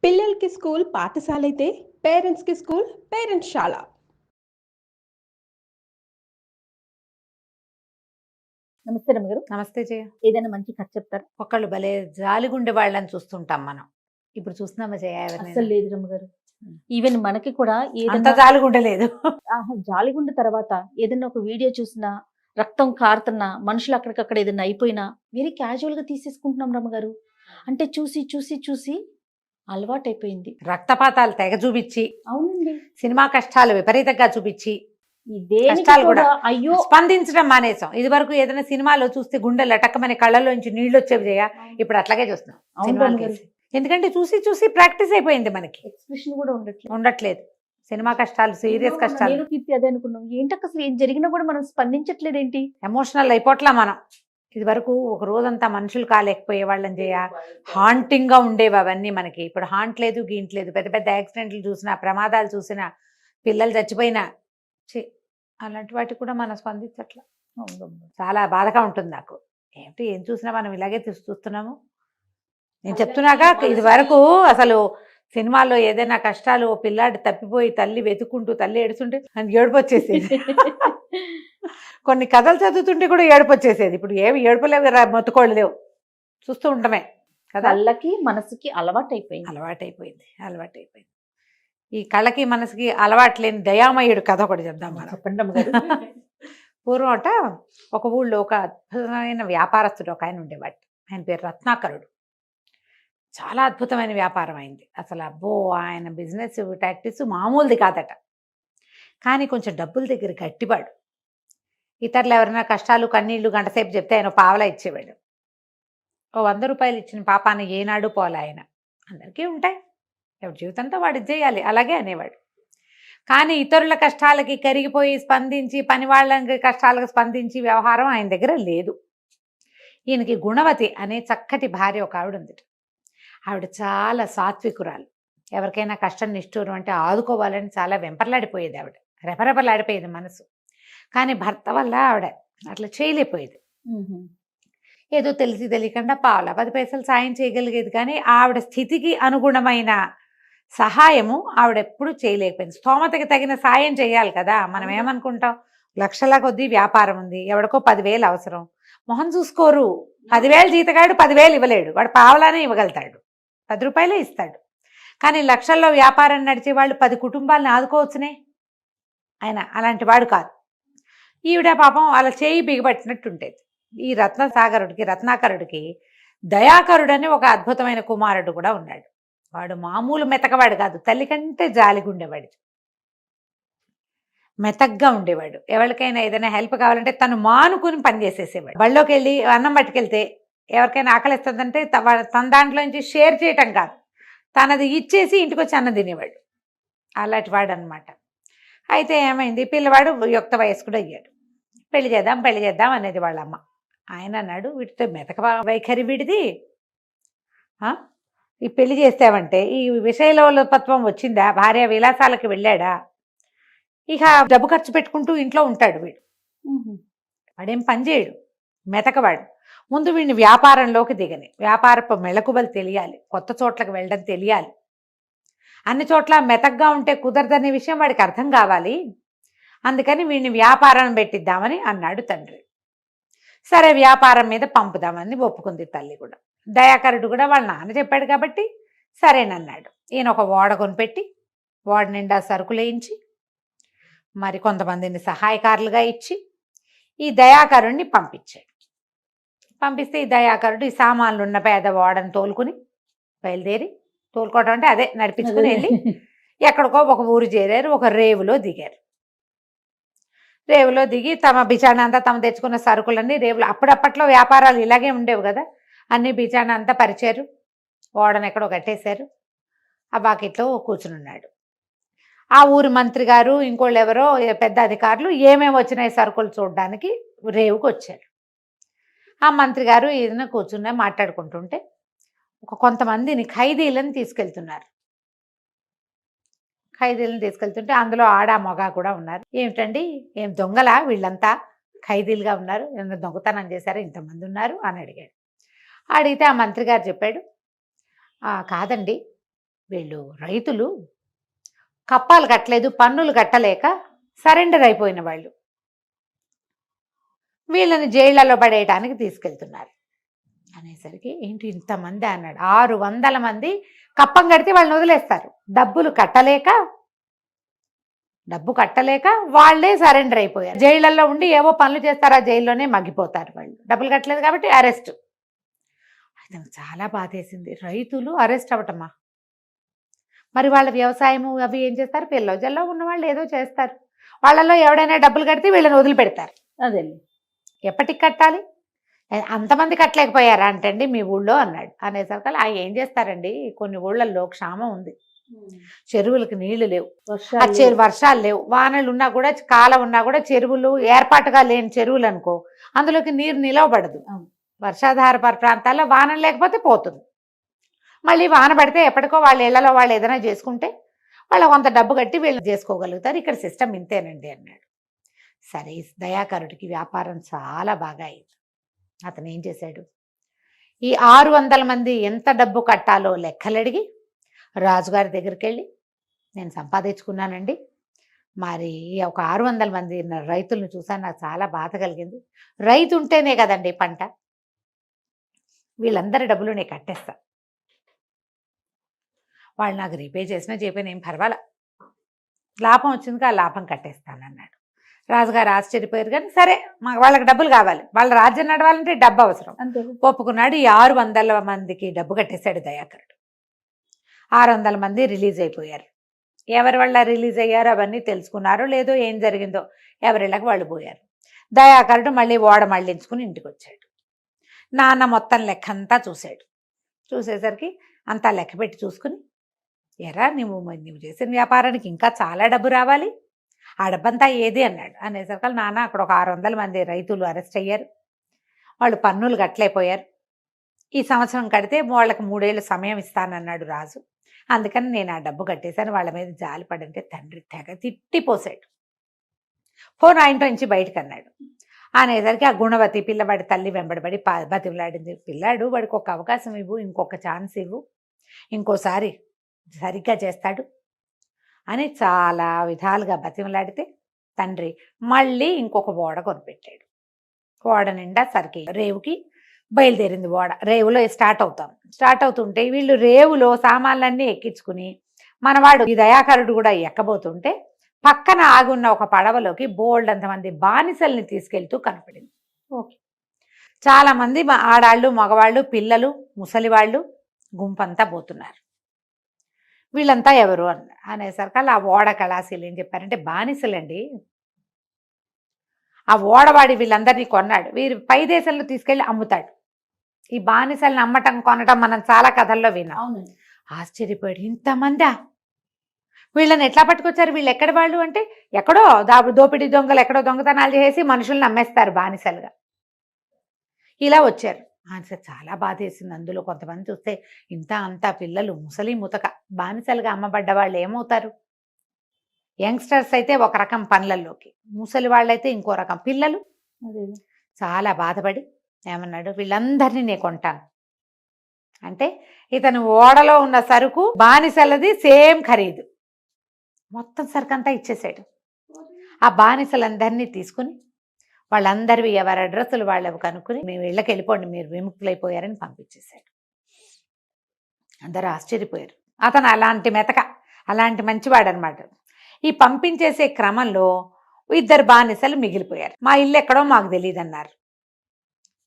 పిల్లలకి స్కూల్ పాఠశాలైతే పేరెంట్స్‌కి స్కూల్ పేరెంట్స్‌శాల. నమస్తే రమ్మగారు. నమస్తే జయ. ఏదైనా మంచి కథ చెప్తారా? ఒకళ్ళు భలే జాలిగుండె వాళ్ళని చూస్తుంటాం మనం. ఇప్పుడు చూస్తున్నామా జయ అస్సలు ఎవరినైనా? లేదు రమ్మగారు. ఈవెన్ మనకి కూడా అంత ఏదైనా జాలిగుండె లేదు. జాలిగుండ తర్వాత ఏదైనా ఒక వీడియో చూసినా, రక్తం కారుతున్నా, మనుషులు అక్కడికక్కడ ఏదైనా అయిపోయినా వెరీ క్యాజువల్ గా తీసేసుకుంటున్నాం రమ్మగారు. అంటే చూసి చూసి చూసి అలవాటైపోయింది. రక్తపాతాలు తెగ చూపించి, అవునండి. సినిమా కష్టాలు విపరీతంగా చూపించి, దేనికి కష్టాలు కూడా కూడా అయ్యో స్పందించడం మానేసాం. ఇది వరకు ఏదైనా సినిమాలో చూస్తే గుండె లటక్కమని కళ్ళలోంచి నీళ్ళు వచ్చేవి జయ. ఇప్పుడు అట్లాగే చూస్తున్నాం అవును సినిమాలు రమ్మగారు. తీసి. ఎందుకంటే చూసి చూసి ప్రాక్టీస్ అయిపోయింది మనకి. ఎక్స్ప్రెషన్ కూడా ఉండట్లేదు. ఉండట్లేదు. సినిమా కష్టాలు, సీరియస్ కష్టాలు, నేను కీర్తి అదే అనుకున్నాం. ఏంటక్క అసలు ఏం జరిగినా కూడా మనం స్పందించట్లేదేంటి? ఎమోషనల్ అయిపోట్లా మనం. ఇది వరకు ఒక రోజంతా మనుషులు కాలేకపోయే వాళ్ళని చేయ, హాంటింగ్గా ఉండేవి అవన్నీ మనకి. ఇప్పుడు హాంట్ లేదు, గీంట్ లేదు. పెద్ద పెద్ద యాక్సిడెంట్లు చూసినా, ప్రమాదాలు చూసినా, పిల్లలు చచ్చిపోయినా, ఛీ, అలాంటి వాటికి కూడా మనం స్పందించట్లా. చాలా బాధగా ఉంటుంది నాకు. ఏంటి ఏం చూసినా మనం ఇలాగే చూస్తున్నాము. నేను చెప్తున్నాక ఇది వరకు అసలు సినిమాల్లో ఏదైనా కష్టాలు, ఓ పిల్లాడు తప్పిపోయి తల్లి వెతుక్కుంటూ తల్లి ఏడుస్తుంటే అని ఏడుపు వచ్చేసేది. కొన్ని కథలు చదువుతుంటే కూడా ఏడుపు వచ్చేసేది. ఇప్పుడు ఏమి ఏడుపులేవు కదా, మొత్తుకోళ్ళు లేవు, చూస్తూ ఉండటమే కదా. కళ్ళకి మనసుకి అలవాటైపోయింది. అలవాటైపోయింది. ఈ కళ్ళకి మనసుకి అలవాటు లేని దయామయుడు కథ ఒకటి చెప్దాం మనం. చెప్పండి రమ్మగారు. పూర్వం అట ఒక ఊళ్ళో ఒక అద్భుతమైన వ్యాపారస్తుడు ఒక ఆయన ఉండేవాడు. ఆయన పేరు రత్నాకరుడు. చాలా అద్భుతమైన వ్యాపారం అయింది అసలు. అబ్బో, ఆయన బిజినెస్ టాక్టిక్స్ మామూలుది కాదట. కానీ కొంచెం డబ్బుల దగ్గర గట్టివాడు. ఇతరులు ఎవరైనా కష్టాలు కన్నీళ్లు గంటసేపు చెప్తే ఆయన పావలా ఇచ్చేవాడు. ఓ 100 రూపాయలు ఇచ్చిన పాపాన్ని ఏనాడు పోలే ఆయన. అందరికీ ఉంటాయి, ఎవరి జీవితంతో వాడు చేయాలి, అలాగే అనేవాడు. కానీ ఇతరుల కష్టాలకి కరిగిపోయి స్పందించి, పని వాళ్ళ కష్టాలకు స్పందించి వ్యవహారం ఆయన దగ్గర లేదు. ఈయనకి గుణవతి అనే చక్కటి భార్య ఒక ఆవిడ ఉంది. ఆవిడ చాలా సాత్వికురాలు. ఎవరికైనా కష్టం నిష్ఠూరం అంటే ఆదుకోవాలని చాలా వెంపర్లాడిపోయేది ఆవిడ. రెపరెపలాడిపోయేది మనసు. కానీ భర్త వల్ల ఆవిడ అట్లా చేయలేకపోయేది. ఏదో తెలిసి తెలియకుండా పావులా 10 పైసలు సాయం చేయగలిగేది. కానీ ఆవిడ స్థితికి అనుగుణమైన సహాయము ఆవిడ ఎప్పుడు చేయలేకపోయింది. స్తోమతకి తగిన సాయం చేయాలి కదా. మనం ఏమనుకుంటాం, లక్షల కొద్దీ వ్యాపారం ఉంది, ఎవడికో 10,000 అవసరం, మొహం చూసుకోరు. 10,000 జీతగాడు 10,000 ఇవ్వలేడు, వాడు పావలానే ఇవ్వగలుగుతాడు, 10 రూపాయలే ఇస్తాడు. కానీ లక్షల్లో వ్యాపారం నడిచే వాళ్ళు 10 కుటుంబాలను ఆదుకోవచ్చునే. ఆయన అలాంటి వాడు కాదు. ఈవిడ పాపం అలా చేయి బిగబట్టినట్టు ఉండేది. ఈ రత్నాకరుడికి దయాకరుడని ఒక అద్భుతమైన కుమారుడు కూడా ఉన్నాడు. వాడు మామూలు మెతకవాడు కాదు, తల్లి కంటే జాలిగుండేవాడు, మెతగ్గా ఉండేవాడు. ఎవరికైనా ఏదైనా హెల్ప్ కావాలంటే తను మానుకుని పని చేసేసేవాడు. బళ్ళోకి వెళ్ళి అన్నం పట్టుకెళ్తే ఎవరికైనా ఆకలిస్తుందంటే తన దాంట్లో నుంచి షేర్ చేయటం కాదు, తనది ఇచ్చేసి ఇంటికి వచ్చి అన్నం తినేవాడు. అలాంటి వాడు అనమాట. అయితే ఏమైంది, పిల్లవాడు యుక్త వయస్కుడు అయ్యాడు. పెళ్లి చేద్దాం అనేది వాళ్ళ అమ్మ. ఆయన అన్నాడు, వీటితో మెతక వైఖరి వీడిది, ఈ పెళ్లి చేస్తావంటే ఈ విషయలోపత్వం వచ్చిందా, భార్య విలాసాలకు వెళ్ళాడా, ఇక డబ్బు ఖర్చు పెట్టుకుంటూ ఇంట్లో ఉంటాడు వీడు, వాడేం పని చేయడు, మెతకవాడు. ముందు వీడిని వ్యాపారంలోకి దిగని, వ్యాపారపు మెళకువలు తెలియాలి, కొత్త చోట్లకు వెళ్ళడం తెలియాలి, అన్ని చోట్ల మెతగ్గా ఉంటే కుదరదనే విషయం వాడికి అర్థం కావాలి, అందుకని వీడిని వ్యాపారం పెట్టిద్దామని అన్నాడు తండ్రి. సరే వ్యాపారం మీద పంపుదామని ఒప్పుకుంది తల్లి కూడా. దయాకరుడు కూడా వాళ్ళ నాన్న చెప్పాడు కాబట్టి సరేనన్నాడు. ఈయన ఒక ఓడ కొనిపెట్టి ఓడ నిండా సరుకులు వేయించి మరి కొంతమందిని సహాయకారులుగా ఇచ్చి ఈ దయాకరుణ్ణి పంపించాడు. పంపిస్తే ఈ దయాకరుడు ఈ సామాన్లు ఉన్న పేద ఓడను తోలుకుని బయలుదేరి, తోలుకోవడం అంటే అదే నడిపించుకుని వెళ్ళి ఎక్కడికో ఒక ఊరు చేరారు. ఒక రేవులో దిగారు. రేవులో దిగి తమ బిచాణ అంతా తమ తెచ్చుకున్న సరుకులన్నీ రేవులో, అప్పుడప్పట్లో వ్యాపారాలు ఇలాగే ఉండేవి కదా, అన్ని బిచాణ అంతా పరిచారు, ఓడను ఎక్కడో కట్టేశారు. ఆ బాకెట్లో కూర్చునున్నాడు. ఆ ఊరి మంత్రి గారు ఇంకోళ్ళు ఎవరో పెద్ద అధికారులు ఏమేమి వచ్చినాయి సరుకులు చూడడానికి రేవుకు వచ్చారు. ఆ మంత్రి గారు ఏదైనా కూర్చున్నా మాట్లాడుకుంటుంటే కొంతమందిని ఖైదీలను తీసుకెళ్తున్నారు. ఖైదీలను తీసుకెళ్తుంటే అందులో ఆడ మగ కూడా ఉన్నారు. ఏమిటండి, ఏం దొంగలా వీళ్ళంతా ఖైదీలుగా ఉన్నారు, ఏమైనా దొంగతనం చేశారా, ఇంతమంది ఉన్నారు అని అడిగాడు. అడిగితే ఆ మంత్రి గారు చెప్పాడు, కాదండి, వీళ్ళు రైతులు కప్పాలు కట్టలేదు, పన్నులు కట్టలేక సరెండర్ అయిపోయిన వాళ్ళు. వీళ్ళని జైళ్లలో పడేయటానికి తీసుకెళ్తున్నారు అనేసరికి ఏంటి ఇంతమంది అన్నాడు. 600 మంది కప్పం కడితే వాళ్ళని వదిలేస్తారు. డబ్బు కట్టలేక వాళ్ళే సరెండర్ అయిపోయారు. జైళ్లలో ఉండి ఏవో పనులు చేస్తారు, ఆ జైల్లోనే మగ్గిపోతారు. వాళ్ళు డబ్బులు కట్టలేదు కాబట్టి అరెస్ట్. అయితే చాలా బాధేసింది. రైతులు అరెస్ట్ అవ్వటమా, మరి వాళ్ళ వ్యవసాయము అవి ఏం చేస్తారు? పిల్లో జల్లో ఉన్న వాళ్ళు ఏదో చేస్తారు. వాళ్ళలో ఎవడైనా డబ్బులు కడితే వీళ్ళని వదిలిపెడతారు. అదే ఎప్పటికి కట్టాలి? అంతమంది కట్టలేకపోయారా అంటండి మీ ఊళ్ళో అన్నాడు. అనేసరికి ఏం చేస్తారండి, కొన్ని ఊళ్ళల్లో క్షామం ఉంది, చెరువులకు నీళ్లు లేవు, వర్షాలు లేవు, వానలు ఉన్నా కూడా కాలం ఉన్నా కూడా చెరువులు ఏర్పాటుగా లేని చెరువులు అనుకో, అందులోకి నీరు నిలవబడదు. వర్షాధార ప్రాంతాల్లో వానలు లేకపోతే పోతుంది. మళ్ళీ వాన పడితే ఎప్పటికో వాళ్ళ ఇళ్లలో వాళ్ళు ఏదైనా చేసుకుంటే వాళ్ళ కొంత డబ్బు కట్టి వీళ్ళు చేసుకోగలుగుతారు. ఇక్కడ సిస్టమ్ ఇంతేనండి అన్నాడు. సరే, దయాకరుడికి వ్యాపారం చాలా బాగా అయింది. అతను ఏం చేశాడు, ఈ 600 మంది ఎంత డబ్బు కట్టాలో లెక్కలడిగి రాజుగారి దగ్గరికి వెళ్ళి, నేను సంపాదించుకున్నానండి, మరి ఒక 600 మంది రైతులను చూసాను, నాకు చాలా బాధ కలిగింది. రైతు ఉంటేనే కదండి పంట, వీళ్ళందరి డబ్బులు నేను కట్టేస్తా, వాళ్ళు నాకు రీపే చేసినా చెప్పిన ఏం పర్వాలా, లాభం వచ్చిందిగా ఆ లాభం కట్టేస్తానన్నాడు. రాజుగారు ఆశ్చర్యపోయారు. కానీ సరే, వాళ్ళకి డబ్బులు కావాలి, వాళ్ళ రాజ్యం నడవాలంటే డబ్బు అవసరం, ఒప్పుకున్నాడు. ఈ 600 మందికి డబ్బు కట్టేశాడు దయాకరుడు. 600 మంది రిలీజ్ అయిపోయారు. ఎవరి వల్ల రిలీజ్ అయ్యారో అవన్నీ తెలుసుకున్నారో లేదో, ఏం జరిగిందో ఎవరిళ్ళకి వాళ్ళు పోయారు. దయాకరుడు మళ్ళీ ఓడ మళ్ళించుకుని ఇంటికి వచ్చాడు. నాన్న మొత్తం లెక్క అంతా చూశాడు. చూసేసరికి అంతా లెక్క పెట్టి చూసుకుని, ఎరా నువ్వు చేసిన వ్యాపారానికి ఇంకా చాలా డబ్బు రావాలి, ఆ డబ్బంతా ఏది అన్నాడు. అనేసరికి నాన్న అక్కడ ఒక 600 మంది రైతులు అరెస్ట్ అయ్యారు, వాళ్ళు పన్నులు కట్టలేకపోయారు, ఈ సంవత్సరం కడితే వాళ్ళకి 3 ఏళ్ళు సమయం ఇస్తానన్నాడు రాజు, అందుకని నేను ఆ డబ్బు కట్టేశాను, వాళ్ళ మీద జాలి పడంటే తండ్రి తెగ తిట్టిపోసాడు. ఫోన్ ఇంట్లో నుంచి బయటకు అన్నాడు. అనేసరికి ఆ గుణవతి పిల్లవాడి తల్లి వెంబడబడి బతిమలాడింది. పిల్లాడు, వాడికి ఒక అవకాశం ఇవ్వు, ఇంకొక ఛాన్స్ ఇవ్వు, ఇంకోసారి సరిగ్గా చేస్తాడు అని చాలా విధాలుగా బతిమలాడితే తండ్రి మళ్ళీ ఇంకొక ఓడ కొనిపెట్టాడు. ఓడ నిండా సరికి రేవుకి బయలుదేరింది ఓడ. రేవులో స్టార్ట్ అవుతుంటే వీళ్ళు రేవులో సామాన్లన్నీ ఎక్కించుకుని మనవాడు ఈ దయాకరుడు కూడా ఎక్కబోతుంటే పక్కన ఆగున్న ఒక పడవలోకి బోల్డ్ అంతమంది బానిసల్ని తీసుకెళ్తూ కనపడింది. ఓకే, చాలా మంది ఆడాళ్ళు, మగవాళ్ళు, పిల్లలు, ముసలివాళ్ళు గుంపంతా పోతున్నారు. వీళ్ళంతా ఎవరు అనేసరికి ఆ ఓడ కళాశీలు ఏం చెప్పారంటే, బానిసలండి, ఆ ఓడవాడి వీళ్ళందరినీ కొన్నాడు, వీరు పై దేశంలో తీసుకెళ్ళి అమ్ముతాడు. ఈ బానిసల్ని అమ్మటం కొనటం మనం చాలా కథల్లో విన్నాం. ఆశ్చర్యపోయాడు, ఇంతమందా, వీళ్ళని ఎట్లా పట్టుకొచ్చారు, వీళ్ళు ఎక్కడ వాళ్ళు అంటే, ఎక్కడో దోపిడీ దొంగలు ఎక్కడో దొంగతనాలు చేసి మనుషుల్ని అమ్మేస్తారు బానిసలుగా, ఇలా వచ్చారు. చాలా బాధేసింది. అందులో కొంతమంది చూస్తే ఇంత అంతా పిల్లలు, ముసలి ముతక బానిసలుగా అమ్మబడ్డ వాళ్ళు ఏమవుతారు? యంగ్స్టర్స్ అయితే ఒక రకం పనులలోకి, ముసలి వాళ్ళైతే ఇంకో రకం, పిల్లలు. చాలా బాధపడి ఏమన్నాడు, వీళ్ళందరినీ నేను కొంటాను అంటే, ఇతను ఓడలో ఉన్న సరుకు బానిసలది సేమ్ ఖరీదు, మొత్తం సరుకు అంతా ఇచ్చేసాడు. ఆ బానిసలందరినీ తీసుకుని వాళ్ళందరివి ఎవరి అడ్రస్సులు వాళ్ళవి కనుక్కుని, మేము ఇళ్ళకి వెళ్ళిపోండి, మీరు విముక్తులైపోయారని పంపించేశాడు. అందరూ ఆశ్చర్యపోయారు. అతను అలాంటి మంచివాడు అనమాట. ఈ పంపించేసే క్రమంలో 2 బానిసలు మిగిలిపోయారు. మా ఇల్లు ఎక్కడో మాకు తెలియదు అన్నారు.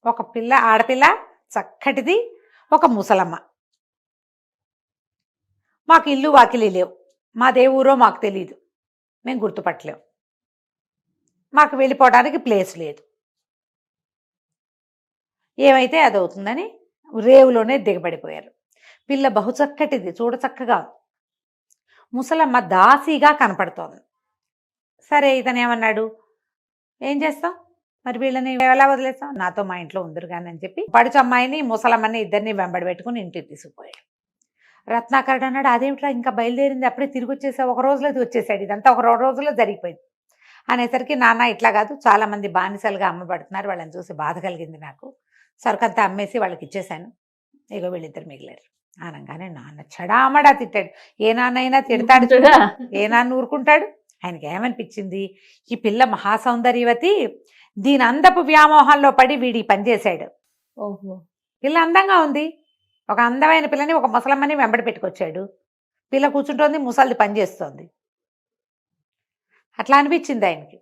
ఒక ఆడపిల్ల చక్కటిది, ఒక ముసలమ్మ. మాకు ఇల్లు వాకిలి లేవు, మా దేవురో మాకు తెలియదు, మేము గుర్తుపట్టలేము, మాకు వెళ్ళిపోవడానికి ప్లేస్ లేదు, ఏమైతే అది అవుతుందని రేవులోనే దిగబడిపోయారు. పిల్ల బహుచక్కటిది, చూడచక్కగా, ముసలమ్మ దాసీగా కనపడుతోంది. సరే, ఇతను ఏమన్నాడు, ఏం చేస్తాం మరి, వీళ్ళని ఎలా వదిలేస్తాం, నాతో మా ఇంట్లో ఉందరు కానీ అని చెప్పి పడుచు అమ్మాయిని ముసలమ్మని ఇద్దరిని వెంబడి పెట్టుకుని ఇంటికి తీసుకుపోయాడు. రత్నాకరుడు అన్నాడు, అదేమిట్రా ఇంకా బయలుదేరింది, అప్పుడే తిరిగి వచ్చేసా, ఒక రోజులో వచ్చేసాడు, ఇదంతా ఒక 2 రోజుల్లో జరిగిపోయింది అనేసరికి, నాన్న ఇట్లా కాదు, చాలామంది బానిసలుగా అమ్మబడుతున్నారు, వాళ్ళని చూసి బాధ కలిగింది నాకు, సరుకంతా అమ్మేసి వాళ్ళకి ఇచ్చేశాను, ఇగో వీళ్ళిద్దరు మిగిలారు. అనగానే నాన్న చెడామడా తిట్టాడు. ఏ నాన్నైనా తిడతాడు చూడు, ఏ నాన్న ఊరుకుంటాడు. ఆయనకి ఏమనిపించింది, ఈ పిల్ల మహాసౌందర్యవతి, దీని అందపు వ్యామోహంలో పడి వీడి పని చేశాడు. ఓహో. పిల్ల అందంగా ఉంది, ఒక అందమైన పిల్లని ఒక ముసలమ్మని వెంబడి పెట్టుకొచ్చాడు. పిల్ల కూర్చుంటోంది, ముసలిది పని చేస్తోంది. అట్లా అనిపించింది ఆయనకి.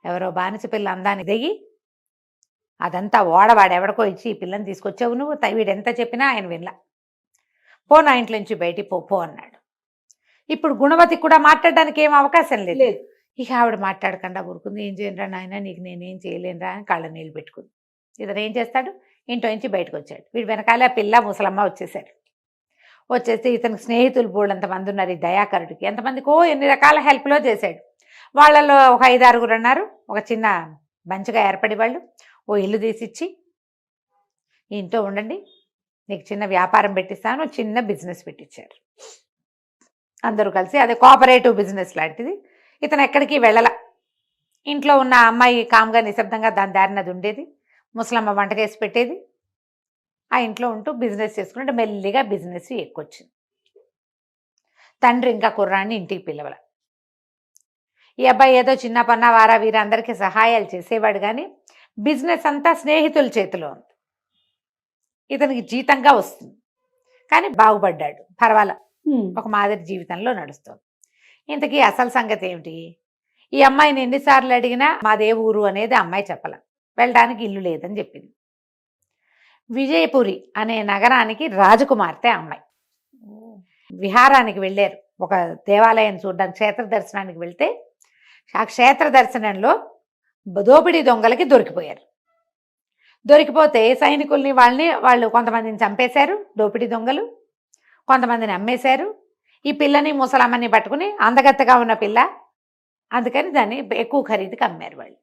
ఎవరో బానిస పిల్ల అందాన్ని దిగి అదంతా వాడెవడికో ఇచ్చి ఈ పిల్లని తీసుకొచ్చావు నువ్వు, వీడెంత చెప్పినా ఆయన వినలా. పో నా ఇంట్లో నుంచి బయటికి పో అన్నాడు. ఇప్పుడు గుణవతి కూడా మాట్లాడడానికి ఏం అవకాశం లేదు. ఇక ఆవిడ మాట్లాడకుండా ఊరుకుంది. ఏం చేయనురా నాయన, నీకు నేనేం చేయలేనురా అని కళ్ళ నీళ్ళు పెట్టుకుంది. ఇతను ఏం చేస్తాడు, ఇంట్లో నుంచి బయటకు వచ్చాడు. వీడు వెనకాల పిల్ల ముసలమ్మ వచ్చేసాడు. వచ్చేస్తే ఇతనికి స్నేహితులు బోళ్ళంతమంది ఉన్నారు. ఈ దయాకరుడికి ఎంతమందికో ఎన్ని రకాల హెల్ప్లో చేశాడు. వాళ్ళలో ఒక 5-6 ఉన్నారు. ఒక చిన్న బంచ్గా ఏర్పడి వాళ్ళు ఓ ఇల్లు తీసిచ్చి, ఈ ఇంట్లో ఉండండి, నీకు చిన్న వ్యాపారం పెట్టిస్తాను, చిన్న బిజినెస్ పెట్టించారు. అందరూ కలిసి, అదే కోఆపరేటివ్ బిజినెస్ లాంటిది. ఇతను ఎక్కడికి వెళ్ళల. ఇంట్లో ఉన్న అమ్మాయి కామ్గా నిశ్శబ్దంగా దాని దారినది ఉండేది. ముసలమ్మ వంట చేసి పెట్టేది. ఆ ఇంట్లో ఉంటూ బిజినెస్ చేసుకుంటే మెల్లిగా బిజినెస్ ఎక్కువచ్చింది. తండ్రి ఇంకా కుర్రాన్ని ఇంటికి పిలవల. ఈ అబ్బాయి ఏదో చిన్న పన్న వారా వీర అందరికీ సహాయాలు చేసేవాడు, కానీ బిజినెస్ అంతా స్నేహితుల చేతిలో ఉంది. ఇతనికి జీతంగా వస్తుంది, కానీ బాగుపడ్డాడు, పర్వాలా, ఒక మాదిరి జీవితంలో నడుస్తుంది. ఇంతకీ అసలు సంగతి ఏమిటి, ఈ అమ్మాయిని ఎన్నిసార్లు అడిగినా మాదే ఊరు అనేది అమ్మాయి చెప్పాల. వెళ్ళడానికి ఇల్లు లేదని చెప్పింది. విజయపురి అనే నగరానికి రాజకుమార్తె అమ్మాయి. విహారానికి వెళ్ళారు, ఒక దేవాలయం చూడడానికి, క్షేత్ర దర్శనానికి వెళ్తే ఆ క్షేత్ర దర్శనంలో దోపిడీ దొంగలకి దొరికిపోయారు. దొరికిపోతే సైనికుల్ని వాళ్ళు కొంతమందిని చంపేశారు దోపిడీ దొంగలు, కొంతమందిని అమ్మేశారు. ఈ పిల్లని ముసలమ్మని పట్టుకుని, అందగత్తగా ఉన్న పిల్ల, అందుకని దాన్ని ఎక్కువ ఖరీదుకి అమ్మారు వాళ్ళు.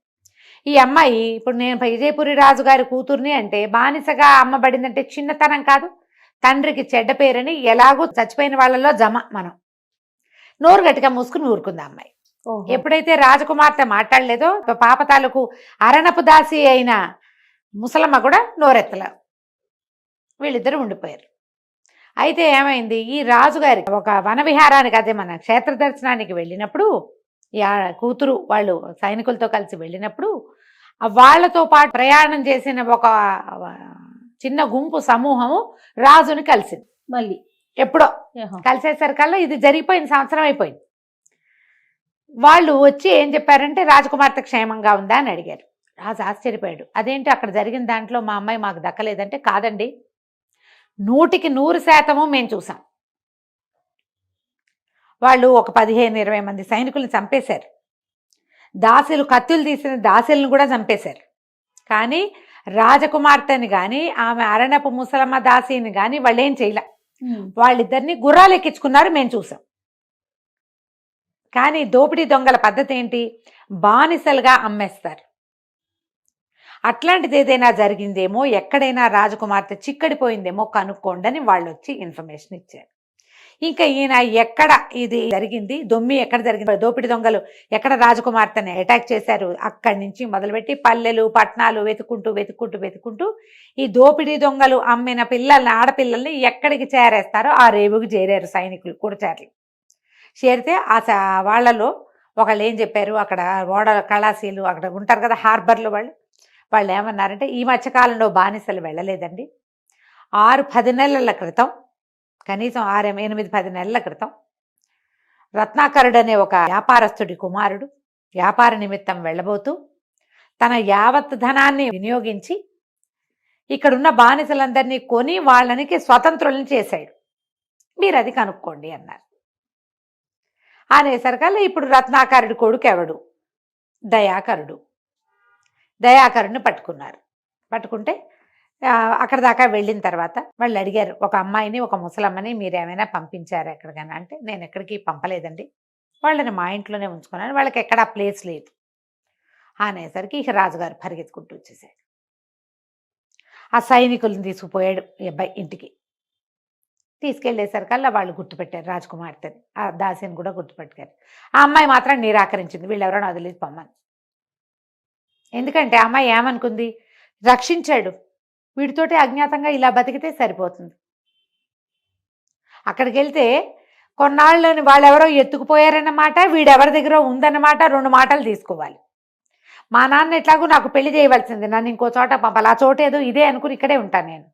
ఈ అమ్మాయి ఇప్పుడు నేను విజయపురి రాజుగారి కూతుర్ని అంటే బానిసగా అమ్మబడిందంటే చిన్నతనం కాదు, తండ్రికి చెడ్డ పేరని ఎలాగూ చచ్చిపోయిన వాళ్ళలో జమ. మనం నోరు గట్టిగా మూసుకుని ఊరుకుంది అమ్మాయి. ఎప్పుడైతే రాజకుమార్తె మాట్లాడలేదో పాప తాలూకు అరణపు దాసి అయిన ముసలమ్మ కూడా నోరెత్తల. వీళ్ళిద్దరూ ఉండిపోయారు. అయితే ఏమైంది, ఈ రాజుగారి ఒక వనవిహారానికి, అదే మన క్షేత్ర దర్శనానికి వెళ్ళినప్పుడు, ఈ కూతురు వాళ్ళు సైనికులతో కలిసి వెళ్ళినప్పుడు వాళ్లతో పాటు ప్రయాణం చేసిన ఒక చిన్న గుంపు సమూహము రాజుని కలిసింది. మళ్ళీ ఎప్పుడో కలిసేసరికల్లా ఇది జరిగిపోయిన సంవత్సరం అయిపోయింది. వాళ్ళు వచ్చి ఏం చెప్పారంటే, రాజకుమార్తె క్షేమంగా ఉందా అని అడిగారు. రాజు ఆశ్చర్యపోయాడు. అదేంటి అక్కడ జరిగిన దాంట్లో మా అమ్మాయి మాకు దక్కలేదంటే, కాదండి, 100% మేము చూసాం. వాళ్ళు ఒక 15-20 మంది సైనికుల్ని చంపేశారు. దాసులు, కత్తులు తీసిన దాసులను కూడా చంపేశారు. కానీ రాజకుమార్తెని కానీ ఆమె అరణపు ముసలమ్మ దాసిని కానీ వాళ్ళు ఏం చేయలే. వాళ్ళిద్దరిని గుర్రాలు ఎక్కించుకున్నారు, మేము చూసాం. కానీ దోపిడీ దొంగల పద్ధతి ఏంటి, బానిసలుగా అమ్మేస్తారు. అట్లాంటిది ఏదైనా జరిగిందేమో, ఎక్కడైనా రాజకుమార్తె చిక్కడిపోయిందేమో కనుక్కోండి అని వాళ్ళు వచ్చి ఇన్ఫర్మేషన్ ఇచ్చారు. ఇంకా ఈయన ఎక్కడ ఇది జరిగింది, దొమ్మి ఎక్కడ జరిగింది, దోపిడీ దొంగలు ఎక్కడ రాజకుమార్తెని అటాక్ చేశారు, అక్కడి నుంచి మొదలుపెట్టి పల్లెలు పట్టణాలు వెతుక్కుంటూ ఈ దోపిడీ దొంగలు అమ్మిన పిల్లల్ని, ఆడపిల్లల్ని ఎక్కడికి చేరేస్తారో ఆ రేవుకి చేరారు సైనికులు, కుడచారులు. చేరితే వాళ్ళలో ఒకళ్ళు ఏం చెప్పారు, అక్కడ ఓడ కళాశీలు అక్కడ ఉంటారు కదా హార్బర్లో, వాళ్ళు ఏమన్నారంటే, ఈ మధ్యకాలంలో బానిసలు వెళ్ళలేదండి, 6-10 నెలల క్రితం, కనీసం 6-8-10 నెలల క్రితం రత్నాకరుడు అనే ఒక వ్యాపారస్తుడి కుమారుడు వ్యాపార నిమిత్తం వెళ్ళబోతూ తన యావత్ ధనాన్ని వినియోగించి ఇక్కడున్న బానిసలందరినీ కొని వాళ్ళనికి స్వతంత్రులను చేశాడు, మీరు అది కనుక్కోండి అన్నారు. అనేసరికల్లా ఇప్పుడు రత్నాకరుడి కొడుకు ఎవడు, దయాకరుడిని పట్టుకున్నారు. పట్టుకుంటే అక్కడ దాకా వెళ్ళిన తర్వాత వాళ్ళు అడిగారు, ఒక అమ్మాయిని ఒక ముసలమ్మని మీరేమైనా పంపించారు ఎక్కడికైనా అంటే, నేను ఎక్కడికి పంపలేదండి, వాళ్ళని మా ఇంట్లోనే ఉంచుకున్నాను, వాళ్ళకి ఎక్కడా ప్లేస్ లేదు అనేసరికి ఇక రాజుగారు పరిగెత్తుకుంటూ వచ్చేసాడు. ఆ సైనికులను తీసుకుపోయాడు ఈ అబ్బాయి ఇంటికి. తీసుకెళ్లేసరికల్లా వాళ్ళు గుర్తుపెట్టారు రాజకుమార్తెని, ఆ దాసిని కూడా గుర్తుపెట్టారు. ఆ అమ్మాయి మాత్రం నిరాకరించింది, వీళ్ళెవరైనా వదిలేసి పొమ్మని. ఎందుకంటే ఆ అమ్మాయి ఏమనుకుంది, రక్షించాడు, వీడితోటి అజ్ఞాతంగా ఇలా బతికితే సరిపోతుంది, అక్కడికి వెళ్తే కొన్నాళ్ళని వాళ్ళెవరో ఎత్తుకుపోయారన్నమాట, వీడెవరి దగ్గర ఉందన్నమాట, 2 మాటలు తీసుకోవాలి. మా నాన్న ఎట్లాగూ నాకు పెళ్లి చేయవలసింది, నన్ను ఇంకో చోట పంపాలి, ఆ చోట ఏదో ఇదే అనుకుని ఇక్కడే ఉంటాను నేను,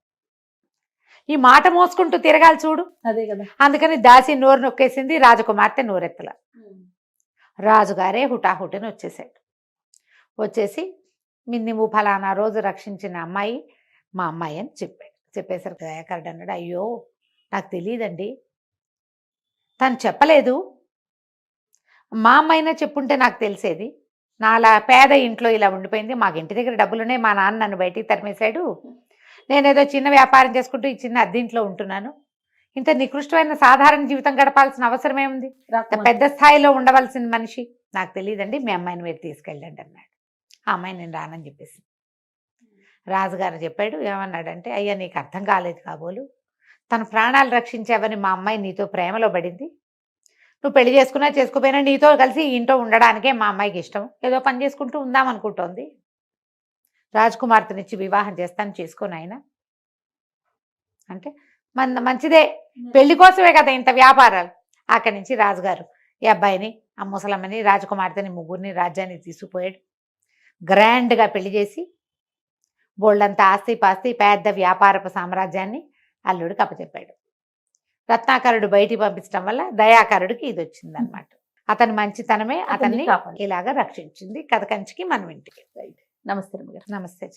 ఈ మాట మోసుకుంటూ తిరగాలి చూడు. అదే కదా. అందుకని దాసి నోరు నొక్కేసింది, రాజకుమార్తె నోరెత్తల. రాజుగారే హుటాహుటిని వచ్చేసాడు. వచ్చేసి నువ్వు ఫలానా రోజు రక్షించిన అమ్మాయి మా అమ్మాయి అని చెప్పాడు. చెప్పేసరికి దయాకరుడు అన్నాడు, అయ్యో నాకు తెలియదండి, తను చెప్పలేదు, మా అమ్మాయినా చెప్పుంటే నాకు తెలిసేది, నాలా పేద ఇంట్లో ఇలా ఉండిపోయింది, మాకు ఇంటి దగ్గర డబ్బులునే, మా నాన్న నన్ను బయటికి తరిమేశాడు, నేనేదో చిన్న వ్యాపారం చేసుకుంటూ ఈ చిన్న అద్దెంట్లో ఉంటున్నాను, ఇంత నికృష్టమైన సాధారణ జీవితం గడపాల్సిన అవసరం ఏముంది, పెద్ద స్థాయిలో ఉండవలసిన మనిషి, నాకు తెలియదండి, మీ అమ్మాయిని మీరు తీసుకెళ్ళండి అన్నాడు. ఆ అమ్మాయి నేను రానని చెప్పేసి రాజుగారు చెప్పాడు. ఏమన్నాడంటే, అయ్యా నీకు అర్థం కాలేదు కాబోలు, తన ప్రాణాలు రక్షించావని మా అమ్మాయి నీతో ప్రేమలో పడింది, నువ్వు పెళ్లి చేసుకున్నా చేసుకోపోయినా నీతో కలిసి ఇంట్లో ఉండడానికే మా అమ్మాయికి ఇష్టం, ఏదో పని చేసుకుంటూ ఉందామనుకుంటోంది, రాజకుమార్తెనిచ్చి వివాహం చేస్తాను, చేసుకోను ఆయన అంటే మంచిదే, పెళ్లి కోసమే కదా ఇంత వ్యాపారాలు. అక్కడి నుంచి రాజుగారు ఈ అబ్బాయిని, ఆ ముసలమ్మని, రాజకుమార్తెని, ముగ్గురిని రాజ్యానికి తీసుకుపోయాడు. గ్రాండ్గా పెళ్లి చేసి బోల్డంత ఆస్తి పాస్తి పెద్ద వ్యాపారపు సామ్రాజ్యాన్ని అల్లుడికి అప్పచెప్పాడు. రత్నాకరుడు బయటికి పంపించడం వల్ల దయాకరుడికి ఇది వచ్చిందనమాట. అతని మంచితనమే అతన్ని ఇలాగా రక్షించింది. కథ కంచికి మనం ఇంటికి. నమస్తే రమ్మగారు. నమస్తే.